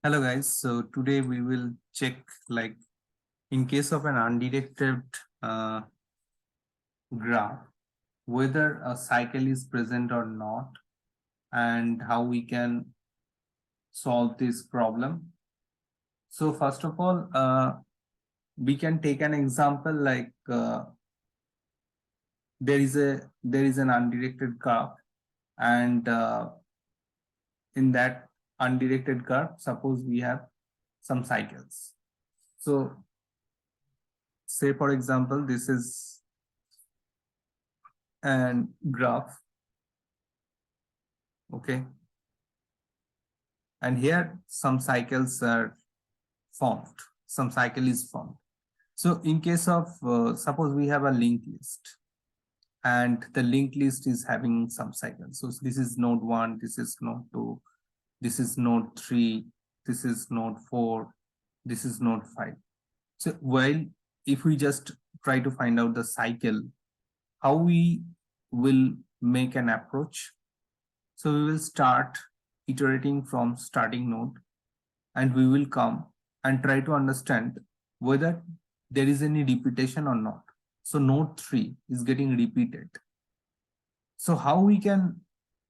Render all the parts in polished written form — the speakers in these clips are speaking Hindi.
Hello guys, so today we will check like in case of an undirected uh, graph whether a cycle is present or not and how we can solve this problem. So first of all, we can take an example like there is an undirected graph and in that undirected graph suppose we have some cycles. So say for example this is an graph, okay, and here some cycles are formed, some cycle is formed. So in case of suppose we have a linked list and the linked list is having some cycles. So this is node 1, this is node 2, this is node 3, this is node 4, this is node 5. So while if we just try to find out the cycle, how we will make an approach. So we will start iterating from starting node and we will come and try to understand whether there is any repetition or not. So node 3 is getting repeated. So how we can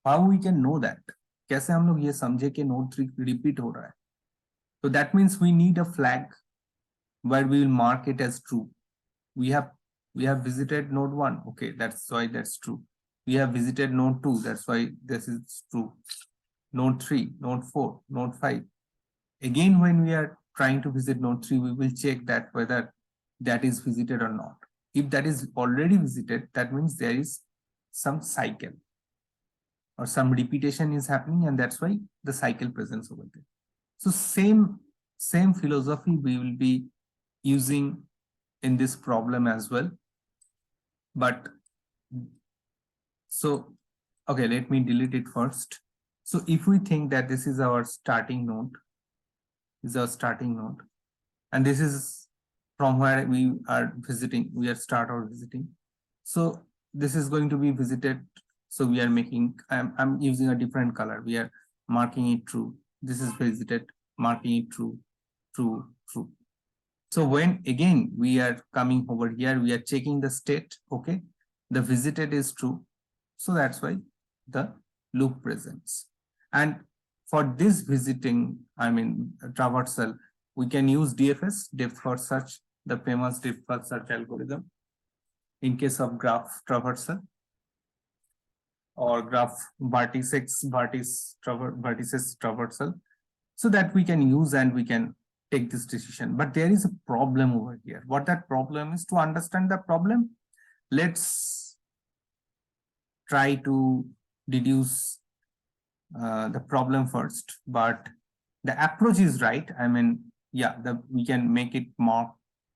know that? कैसे हम लोग ये समझे कि node 3 repeat हो रहा है? So that means we need a flag where we will mark it as true. We have visited node 1. Okay, that's why that's true. We have visited node 2. That's why this is true. Node 3, node 4, node 5. Again, when we are trying to visit node 3, we will check that whether that is visited or not. If that is already visited, that means there is some cycle or some repetition is happening, and that's why the cycle presents over there. So same philosophy we will be using in this problem as well. But so okay, let me delete it first. So if we think that this is our starting node, and this is from where we are visiting, we are start or visiting. So this is going to be visited. So we are making, I'm using a different color. We are marking it true. This is visited, marking it true, true, true. So when again we are coming over here, we are checking the state. Okay, the visited is true. So that's why the loop presents. And for this visiting, I mean traversal, we can use DFS, depth first search, the famous depth first search algorithm in case of graph traversal or graph vertices traversal, so that we can use and we can take this decision. But there is a problem over here. What that problem is, to understand the problem, let's try to deduce the problem first. But the approach is right. I mean, yeah, we can make it mark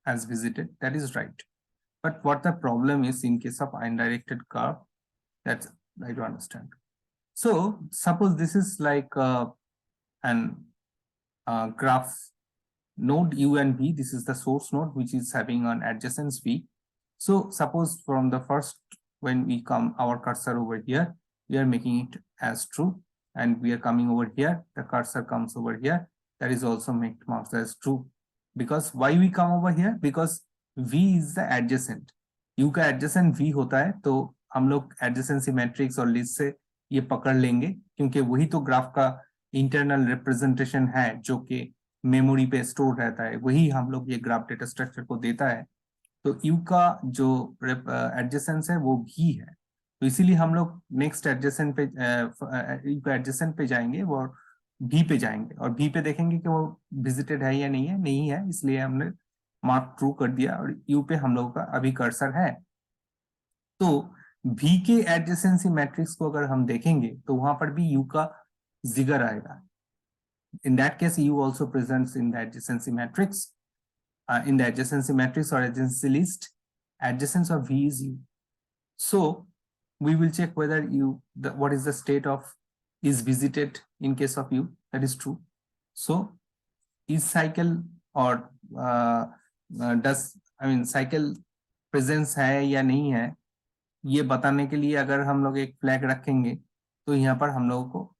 as visited. That is right. But what the problem is in case of undirected curve, that's right to understand. So suppose this is like an graph node U and V. This is the source node which is having an adjacence V. So suppose from the first, when we come our cursor over here, we are making it as true, and we are coming over here, the cursor comes over here, that is also marked as true. Because why we come over here? Because V is the adjacent. U का adjacent V होता है, तो हम लोग adjacency matrix और list से ये पकड़ लेंगे, क्योंकि वही तो ग्राफ का इंटरनल रिप्रेजेंटेशन है जो कि मेमोरी पे स्टोर रहता है, वही हम लोग ये ग्राफ डेटा स्ट्रक्चर को देता है. तो यू का जो एडजेसेंस है वो भी है, तो इसीलिए हम लोग नेक्स्ट एडजेसेंट पे यू का एडजेसेंट पे जाएंगे और भी पे जाएंगे और भी पे देखेंगे कि वो विजिटेड है या नहीं है, इसलिए हमने मार्क ट्रू कर दिया और यू पे हम लोगों का अभी कर्सर है. तो भी के एडजेसेंसी मैट्रिक्स को अगर हम देखेंगे तो वहां पर भी यू का जिगर आएगा. In that case, U also presents in the adjacency matrix. In the adjacency matrix or adjacency list, adjacence of V is U. So we will check whether what is the state of is visited in case of U. That is true. So is cycle or cycle presence है या नहीं है, ये बताने के लिए अगर हम लोग एक फ्लैग रखेंगे तो यहाँ पर हम लोगों को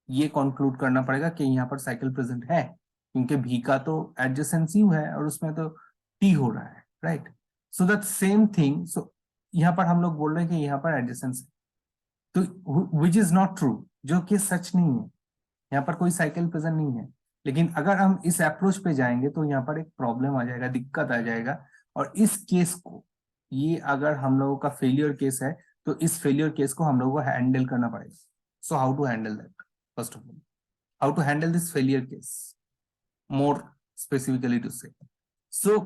ये कंक्लूड करना पड़ेगा कि यहाँ पर साइकिल प्रेजेंट है, क्योंकि भी का तो एडजेसेंस यू है और उसमें तो टी हो रहा है, right? So that same thing, so यहाँ पर हम लोग बोल रहे हैं कि यहाँ पर एडजेसेंस है, तो विच इज नॉट ट्रू, जो कि सच नहीं है। यहाँ पर कोई साइकिल प्रेजेंट नहीं है। लेकिन अगर हम इस अप्रोच पे जाएंगे तो यहाँ पर एक प्रॉब्लम आ जाएगा, दिक्कत आ जाएगा। और इस केस को, ये अगर हम लोगों का फेलियर केस है, तो इस फेलियर केस को हम लोगों को हैंडल करना पड़ेगा। So how to handle that? First of all, how to handle this failure case more specifically to say. So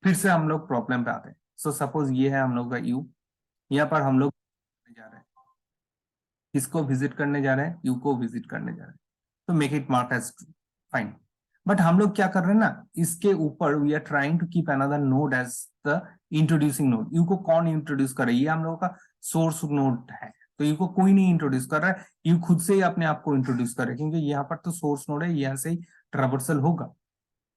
फिर से हम लोग प्रॉब्लम पे आते हैं। सो सपोज ये है हम लोग का यू, यहाँ पर हम लोग जा रहे हैं, किसको विजिट करने जा रहे हैं? यू को विजिट करने जा रहे हैं। तो make it mark as true, fine. But हम लोग क्या कर रहे हैं ना, इसके ऊपर we are trying to keep another node as the introducing node. U को कौन इंट्रोड्यूस कर रहा है? ये हम लोगों का सोर्स नोड है, तो यू को कोई नहीं इंट्रोड्यूस कर रहा है, यू खुद से ही अपने आप को इंट्रोड्यूस कर रहे हैं, क्योंकि यहाँ पर तो सोर्स नोड है, यहाँ से ही ट्रावर्सल होगा।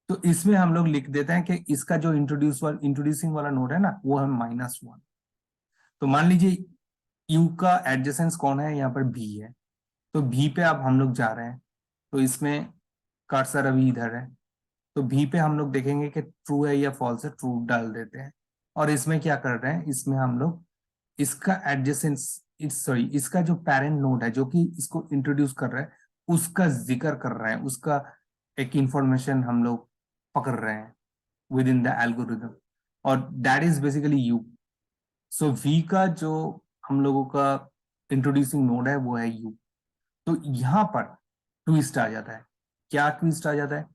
तो इसमें हम लोग लिख देते हैं कि इसका जो इंट्रोड्यूसिंग वाला नोड है ना, वो है -1। तो मान लीजिए यू का एडजेसेंस कौन है? यहाँ पर बी है। तो बी पे अब हम लोग जा रहे हैं, तो इसमें कर्सर अभी इधर है, तो बी पे हम लोग देखेंगे कि ट्रू है या फॉल्स है, ट्रू डाल देते हैं। और इसमें क्या कर रहे हैं? इसमें हम लोग इसका एडजेसेंस, सॉरी, इसका जो पेरेंट नोड है जो कि इसको इंट्रोड्यूस कर रहा है, उसका जिक्र कर रहे हैं, उसका एक इंफॉर्मेशन हम लोग पकड़ रहे हैं विद इन द एल्गोरिदम, और that is basically you. So we का जो हम लोगों का इंट्रोड्यूसिंग नोड है वो है यू। तो यहां पर ट्विस्ट आ जाता है। क्या ट्विस्ट आ जाता है?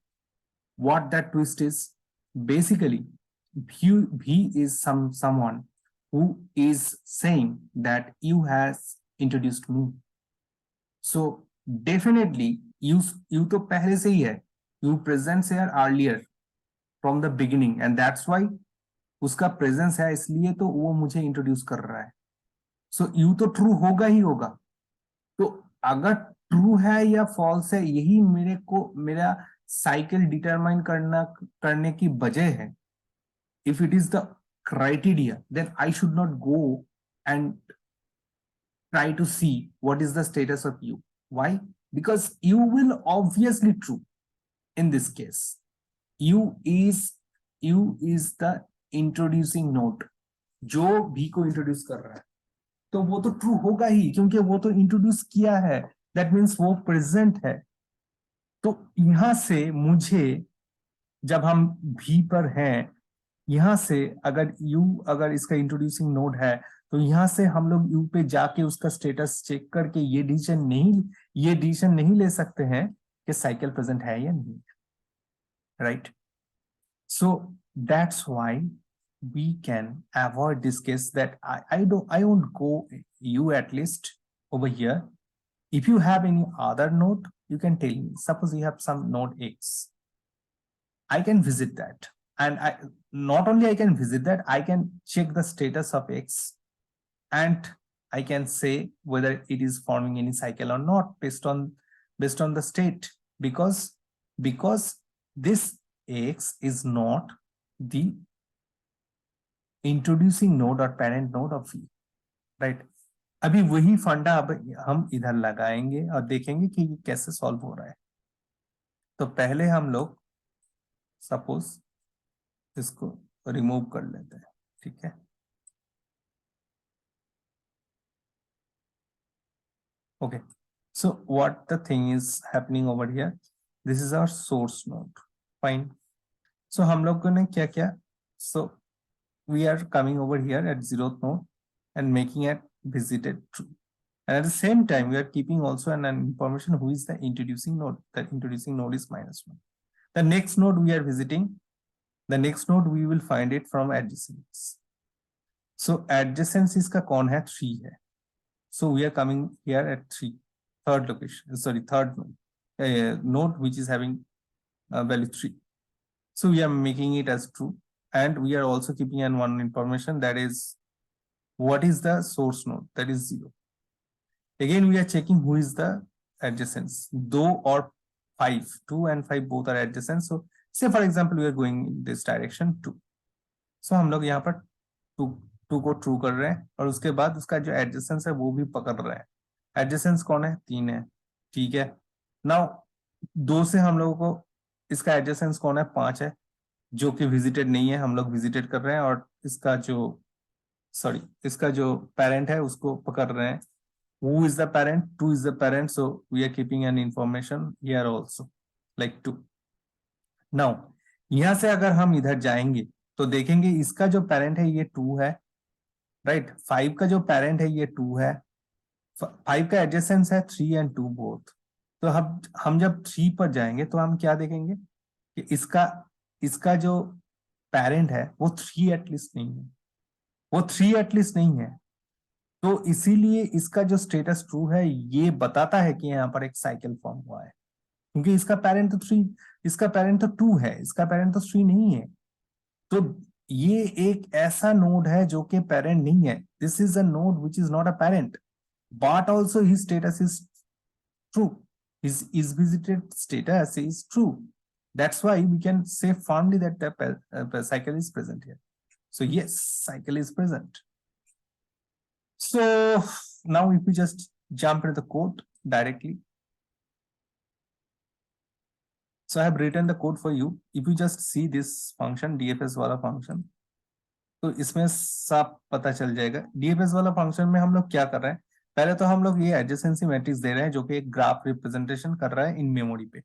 what that twist is, basically he is someone who is saying that you has introduced me. So definitely you तो पहले से ही है, you presents here earlier from the beginning, and that's why उसका प्रेजेंस है, इसलिए तो वो मुझे इंट्रोड्यूस कर रहा है। सो यू तो ट्रू होगा ही होगा। तो अगर ट्रू है या फॉल्स है, यही मेरे को मेरा साइकिल डिटरमाइन करने की वजह है। If it is the criteria, then I should not go and try to see what is the status of u. Why? Because u will obviously true in this case. U is the introducing node जो भी को इंट्रोड्यूस कर रहा है, तो वो तो ट्रू होगा ही, क्योंकि वो तो इंट्रोड्यूस किया है, दैट मीन्स वो प्रेजेंट है। तो यहां से मुझे, जब हम भी पर हैं, यहां से अगर यू, अगर इसका इंट्रोड्यूसिंग नोड है, तो यहां से हम लोग यू पे जाके उसका स्टेटस चेक करके ये डिसीजन नहीं ले सकते हैं कि साइकिल प्रेजेंट है या नहीं, right? So that's why we can avoid this case, that I won't go you at least over here. If you have any other node, you can tell me. Suppose you have some node X, I can visit that, and not only I can visit that, I can check the status of X, and I can say whether it is forming any cycle or not based on the state, because this X is not the introducing node और parent node of V, right? अभी वही फंडा अब हम इधर लगाएंगे और देखेंगे कि ये कैसे सॉल्व हो रहा है। तो पहले हम लोग सपोज इसको रिमूव कर लेते हैं, ठीक है? Okay, so what the thing is happening over here, this is our source node, fine. So हम लोगों ने क्या किया? सो we are coming over here at 0th node and making it visited true. And at the same time, we are keeping also an information who is the introducing node. The introducing node is -1. The next node we are visiting, the next node we will find it from adjacents. So adjacents इसका कौन है? 3 है. So we are coming here at 3, third location, sorry, third node which is having value 3. So we are making it as true. And we are also keeping in one information, that is what is the source node, that is 0. Again we are checking who is the adjacents, 2 or 5, 2 and 5 both are adjacent. So say for example we are going in this direction 2, so हम लोग यहाँ पर 2 को ट्रू कर रहे हैं, और उसके बाद उसका जो एडजेसेंस है वो भी पकड़ रहे हैं। एडजेसेंस कौन है? 3 है, ठीक है। नाउ 2 से हम लोगों को इसका एडजेसेंस कौन है, 5 है, जो कि विजिटेड नहीं है, हम लोग विजिटेड कर रहे हैं, और इसका जो इसका जो पेरेंट है उसको पकड़ रहे हैं. Who is the parent? 2 is the parent, so we are keeping an information here also, like 2. Now, यहां से अगर हम इधर जाएंगे तो देखेंगे इसका जो पेरेंट है ये 2 है, राइट. 5 का जो पेरेंट है ये 2 है. 5 का एडजेसेंस है 3 एंड 2 बोथ. तो हम जब 3 पर जाएंगे तो हम क्या देखेंगे कि इसका इसका जो पेरेंट है वो 3 एटलीस्ट नहीं है, वो 3 एटलीस्ट नहीं है. तो इसीलिए इसका जो स्टेटस ट्रू है ये बताता है कि यहाँ पर एक साइकिल फॉर्म हुआ है, क्योंकि इसका पेरेंट तो 3, इसका पेरेंट तो 2 है, इसका पेरेंट तो 3 नहीं है. तो ये एक ऐसा नोड है जो कि पेरेंट नहीं है. This is a node which is not a parent, but also his status is true. His visited status is true. That's why we can say firmly that the cycle is present here. So yes, cycle is present. So now if we just jump into the code directly. So I have written the code for you. If you just see this function, DFS वाला function, तो इसमें सब पता चल जाएगा. DFS वाला फंक्शन में हम लोग क्या कर रहे हैं, पहले तो हम लोग ये एडजेसेंसी मैट्रिक्स दे रहे हैं जो कि एक ग्राफ रिप्रेजेंटेशन कर रहा है इन मेमोरी पे.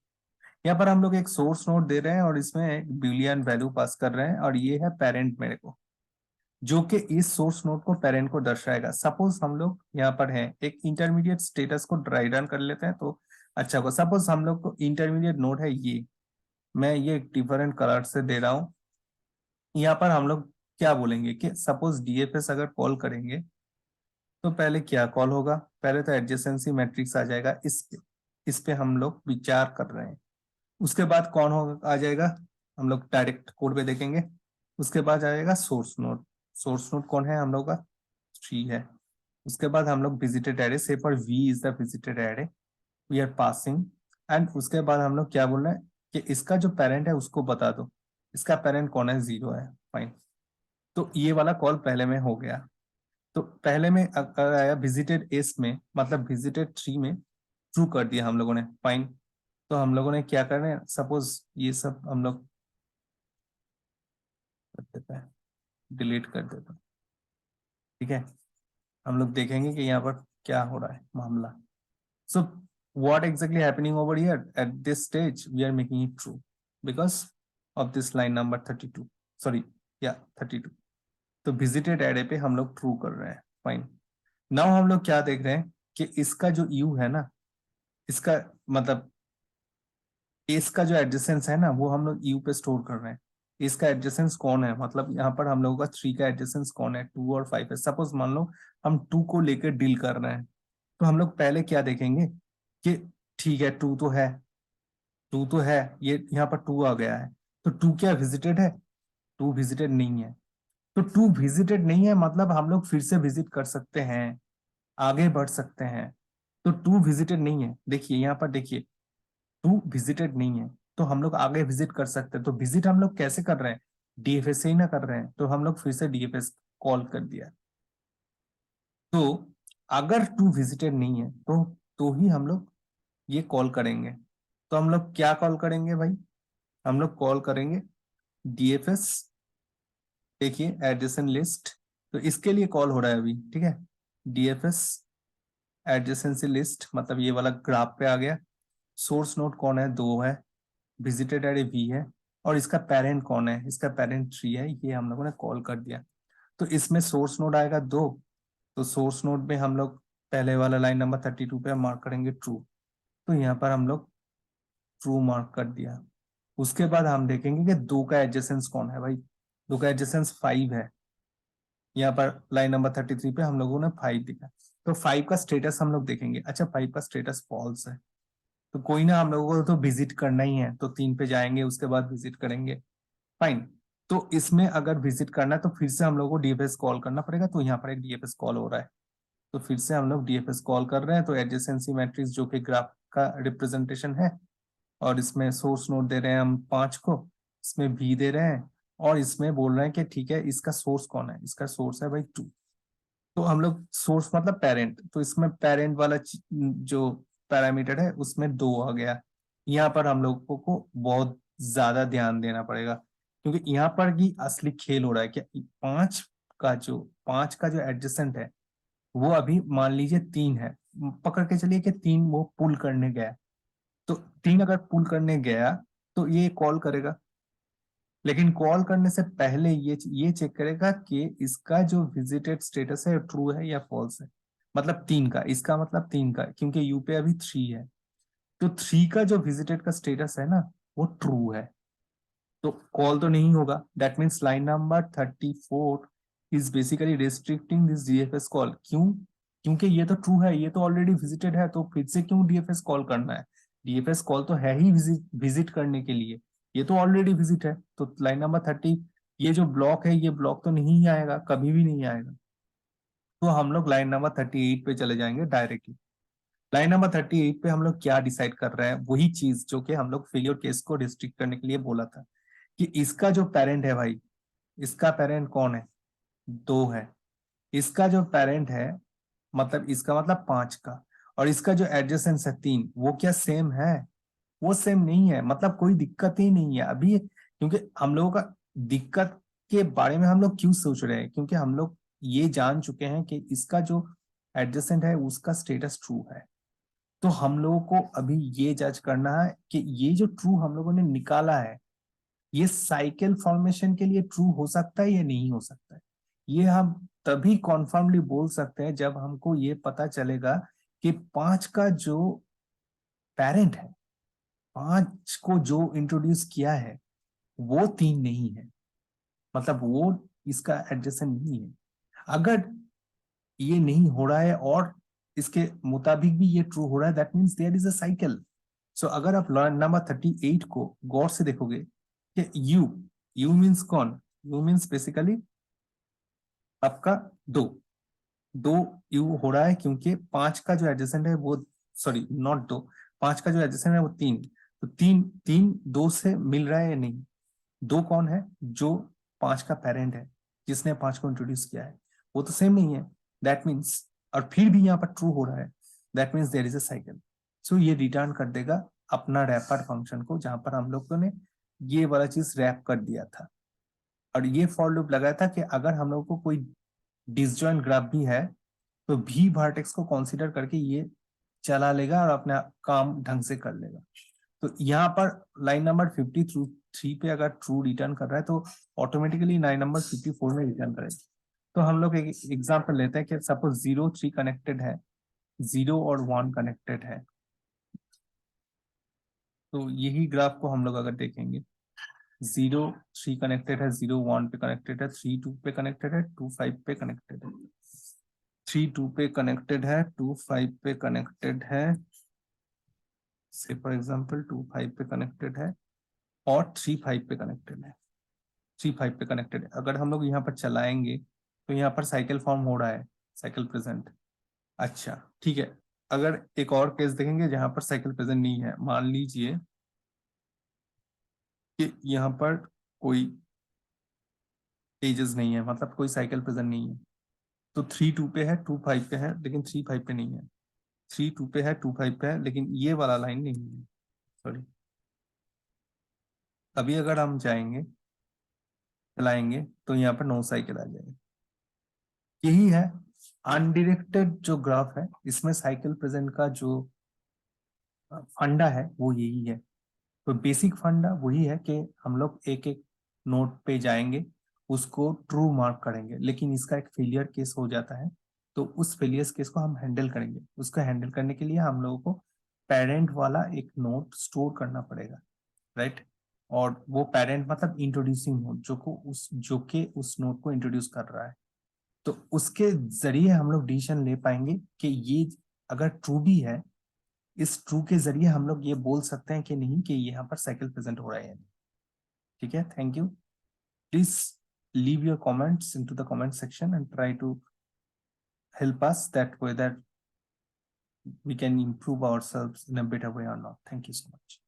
यहाँ पर हम लोग एक सोर्स नोड दे रहे हैं और इसमें एक बुलियन वैल्यू पास कर रहे हैं, और ये है पेरेंट मेरे को, जो कि इस सोर्स नोड को पेरेंट को दर्शाएगा. सपोज हम लोग यहाँ पर हैं, एक इंटरमीडिएट स्टेटस को ड्राई रन कर लेते हैं तो अच्छा होगा. सपोज हम लोग को इंटरमीडिएट नोड है ये, मैं ये डिफरेंट कलर से दे रहा हूँ. यहाँ पर हम लोग क्या बोलेंगे कि सपोज डीएफएस अगर कॉल करेंगे तो पहले क्या कॉल होगा, पहले तो एडजेसेंसी मैट्रिक्स आ जाएगा, इस पे हम लोग विचार कर रहे हैं. उसके बाद कौन होगा आ जाएगा, हम लोग डायरेक्ट कोड पे देखेंगे. उसके बाद आएगा सोर्स नोड. सोर्स नोड कौन है हम लोग का, 3 है. उसके बाद हम लोग विजिटेड एरे, से पर v is the visited array, v are passing. And उसके बाद हम लोग क्या बोल रहे हैं कि इसका जो पेरेंट है उसको बता दो, इसका पेरेंट कौन है, 0 है. फाइन. तो ये वाला कॉल पहले में हो गया. तो पहले में अगर आया विजिटेड एस में, मतलब विजिटेड 3 में ट्रू कर दिया हम लोगों ने. फाइन. तो हम लोगों ने क्या कर रहे हैं, सपोज ये सब हम लोग कर देते हैं, डिलीट कर देते हैं. ठीक है, हम लोग देखेंगे कि यहाँ पर क्या हो रहा है मामला. सो what exactly happening over here at this stage, we are making it true because of this line number 32, sorry, yeah 32. तो विजिटेड एरे पे हम लोग ट्रू कर रहे हैं. फाइन. नाउ हम लोग क्या देख रहे हैं कि इसका जो यू है ना, इसका मतलब इसका जो एडजेसेंस है ना वो हम लोग यू पे स्टोर कर रहे हैं. इसका एडजेसेंस कौन है, मतलब यहाँ पर हम लोगों का 3 का एडजेसेंस कौन है, 2 और 5 है. सपोज मान लो हम 2 को लेकर डील कर रहे हैं, तो हम लोग पहले क्या देखेंगे कि ठीक है 2 तो है, 2 तो है, ये यहाँ पर 2 आ गया है. तो 2 क्या विजिटेड है, 2 विजिटेड नहीं है. तो 2 विजिटेड नहीं है मतलब हम लोग फिर से विजिट कर सकते हैं, आगे बढ़ सकते हैं. तो 2 विजिटेड नहीं है, देखिए यहाँ पर देखिए 2 विजिटेड नहीं है, तो हम लोग आगे विजिट कर सकते हैं. तो विजिट हम लोग कैसे कर रहे हैं, डीएफएस से ही ना कर रहे हैं, तो हम लोग फिर से डीएफएस कॉल कर दिया. तो अगर 2 विजिटेड नहीं है तो ही हम लोग ये कॉल करेंगे. तो हम लोग क्या कॉल करेंगे भाई, हम लोग कॉल करेंगे डीएफएस, देखिए एडजेसेंट लिस्ट. तो इसके लिए कॉल हो रहा है अभी. ठीक है, डीएफएस एडजेसेंसी लिस्ट, मतलब ये वाला ग्राफ पे आ गया. सोर्स नोड कौन है, 2 है, विजिटेड एरे वी है, और इसका पेरेंट कौन है, इसका पेरेंट 3 है. ये हम लोगों ने कॉल कर दिया. तो इसमें सोर्स नोड आएगा 2, तो सोर्स नोड में हम लोग पहले वाला लाइन नंबर 32 पे मार्क करेंगे ट्रू. तो यहाँ पर हम लोग ट्रू मार्क कर दिया. उसके बाद हम देखेंगे कि 2 का एडजेसेंस कौन है भाई, 2 का एडजेसेंस 5 है. यहाँ पर लाइन नंबर 33 पे हम लोगों ने 5 दिखा. तो 5 का स्टेटस हम लोग देखेंगे. अच्छा 5 का स्टेटस फॉल्स है, तो कोई ना, हम लोगों को तो विजिट करना ही है, तो 3 पे जाएंगे, उसके बाद विजिट करेंगे. फाइन. तो इसमें अगर विजिट करना है तो फिर से हम लोग को डीएफएस कॉल करना पड़ेगा. तो यहाँ पर एक डीएफएस कॉल हो रहा है, तो फिर से हम लोग डीएफएस कॉल कर रहे हैं. तो एडजेसेंसी मैट्रिक्स जो कि ग्राफ का रिप्रेजेंटेशन है, और इसमें सोर्स नोड दे रहे हैं हम 5 को, इसमें वी दे रहे हैं, और इसमें बोल रहे हैं कि ठीक है इसका सोर्स कौन है, इसका सोर्स है भाई 2. तो हम लोग सोर्स मतलब पेरेंट, तो इसमें पेरेंट वाला जो पैरामीटर है उसमें 2 आ गया। यहाँ पर हम लोगों को बहुत ज्यादा ध्यान देना पड़ेगा, क्योंकि यहाँ पर ही असली खेल हो रहा है। क्या 5 का जो एडजेसेंट है वो अभी मान लीजिए 3 है, पकड़ के चलिए कि 3 वो पुल करने गया, तो 3 अगर पुल करने गया तो ये कॉल करेगा, लेकिन कॉल करने से पहले ये चेक करेगा कि इसका जो विजिटेड स्टेटस है ट्रू है या फॉल्स है। मतलब 3 का, इसका मतलब 3 का, क्योंकि यू पे अभी 3 है, तो 3 का जो विजिटेड का स्टेटस है ना वो ट्रू है, तो कॉल तो नहीं होगा। That means line number 34 is basically restricting this DFS call. क्यों? क्योंकि ये तो ट्रू है, ये तो ऑलरेडी विजिटेड है, तो फिर से क्यों डीएफएस कॉल करना है? डीएफएस कॉल तो है ही विजिट करने के लिए, ये तो ऑलरेडी विजिट है, तो लाइन नंबर 30 ये जो ब्लॉक है ये ब्लॉक तो नहीं आएगा, कभी भी नहीं आएगा। तो हम लोग लाइन नंबर 38 पे चले जाएंगे डायरेक्टली। लाइन नंबर 38 पे हम लोग क्या डिसाइड कर रहे हैं, वही चीज जो कि हम लोग फेलियर केस को रिस्ट्रिक्ट करने के लिए बोला था, कि इसका जो पेरेंट है भाई, इसका पेरेंट कौन है? 2 है। इसका जो पेरेंट है मतलब इसका मतलब 5 का, और इसका जो एडजेसेंस है 3, वो क्या सेम है? वो सेम नहीं है, मतलब कोई दिक्कत ही नहीं है अभी, क्योंकि हम लोगों का दिक्कत के बारे में हम लोग क्यों सोच रहे हैं, क्योंकि हम लोग ये जान चुके हैं कि इसका जो एडजेसेंट है उसका स्टेटस ट्रू है। तो हम लोगों को अभी ये जज करना है कि ये जो ट्रू हम लोगों ने निकाला है ये साइकिल फॉर्मेशन के लिए ट्रू हो सकता है या नहीं हो सकता है। ये हम तभी कॉन्फर्मली बोल सकते हैं जब हमको ये पता चलेगा कि 5 का जो पेरेंट है, 5 को जो इंट्रोड्यूस किया है वो 3 नहीं है, मतलब वो इसका एडजेसेंट नहीं है। अगर ये नहीं हो रहा है और इसके मुताबिक भी ये ट्रू हो रहा है, that means there is a cycle. So अगर आप नंबर 38 को गौर से देखोगे कि यू मीन्स कौन? यू मीन्स बेसिकली आपका 2, 2 यू हो रहा है, क्योंकि 5 का जो एडजेसेंट है वो, सॉरी नॉट 2, 5 का जो एडजेसेंट है वो 3, तो 3 2 से मिल रहा है या नहीं? 2 कौन है? जो 5 का पेरेंट है, जिसने 5 को इंट्रोड्यूस किया है, वो तो सेम नहीं है। दैट मीन्स, और फिर भी यहाँ पर ट्रू हो रहा है, that means there is a cycle. So ये रिटर्न कर देगा अपना रैपर फंक्शन को, जहां पर हम लोगों ने ये वाला चीज रैप कर दिया था। और ये फॉर लूप लगाया था कि अगर हम लोग को कोई डिसजॉइंट ग्राफ भी है तो भी वर्टेक्स को कंसीडर करके ये चला लेगा और अपना काम ढंग से कर लेगा। तो यहाँ पर लाइन नंबर 53 पे अगर ट्रू रिटर्न कर रहा है तो ऑटोमेटिकली लाइन नंबर 54 में रिटर्न करेगा। तो हम लोग एक एग्जांपल लेते हैं कि सपोज 0 3 कनेक्टेड है, 0 और 1 कनेक्टेड है, तो यही ग्राफ को हम लोग अगर देखेंगे, 0 3 कनेक्टेड है, 0 1 पे कनेक्टेड है, 3 2 पे कनेक्टेड है, 2 5 पे कनेक्टेड है, 3 2 पे कनेक्टेड है, 2 5 पे कनेक्टेड है, से फॉर एग्जांपल 2 5 पे कनेक्टेड है, और 3 5 पे कनेक्टेड है, 3 5 पे कनेक्टेड है। अगर हम लोग यहाँ पर चलाएंगे तो यहाँ पर साइकिल फॉर्म हो रहा है, साइकिल प्रेजेंट। अच्छा ठीक है, अगर एक और केस देखेंगे जहां पर साइकिल प्रेजेंट नहीं है, मान लीजिए कि यहाँ पर कोई एजेस नहीं है, मतलब कोई साइकिल प्रेजेंट नहीं है, तो 3 2 पे है, 2 5 पे है, लेकिन 3 5 पे नहीं है, 3 2 पे है, 2 5 पे है, लेकिन ये वाला लाइन नहीं है, सॉरी। अभी अगर हम जाएंगे चलाएंगे तो यहाँ पर नो साइकिल आ जाएगी। यही है अनडिरेक्टेड जो ग्राफ है, इसमें साइकिल प्रेजेंट का जो फंडा है वो यही है। तो बेसिक फंडा वही है कि हम लोग एक एक नोट पे जाएंगे, उसको ट्रू मार्क करेंगे, लेकिन इसका एक फेलियर केस हो जाता है, तो उस फेलियर केस को हम हैंडल करेंगे। उसको हैंडल करने के लिए हम लोगों को पेरेंट वाला एक नोट स्टोर करना पड़ेगा, राइट? और वो पेरेंट मतलब इंट्रोड्यूसिंग नोट, जो के उस नोट को इंट्रोड्यूस कर रहा है, तो उसके जरिए हम लोग डिसीजन ले पाएंगे कि ये अगर ट्रू भी है, इस ट्रू के जरिए हम लोग ये बोल सकते हैं कि नहीं कि यहाँ पर साइकिल प्रेजेंट हो रहा है। ठीक है, thank you. Please leave your comments into the comment section and try to help us that way that we can improve ourselves in a better way or not. Thank you so much.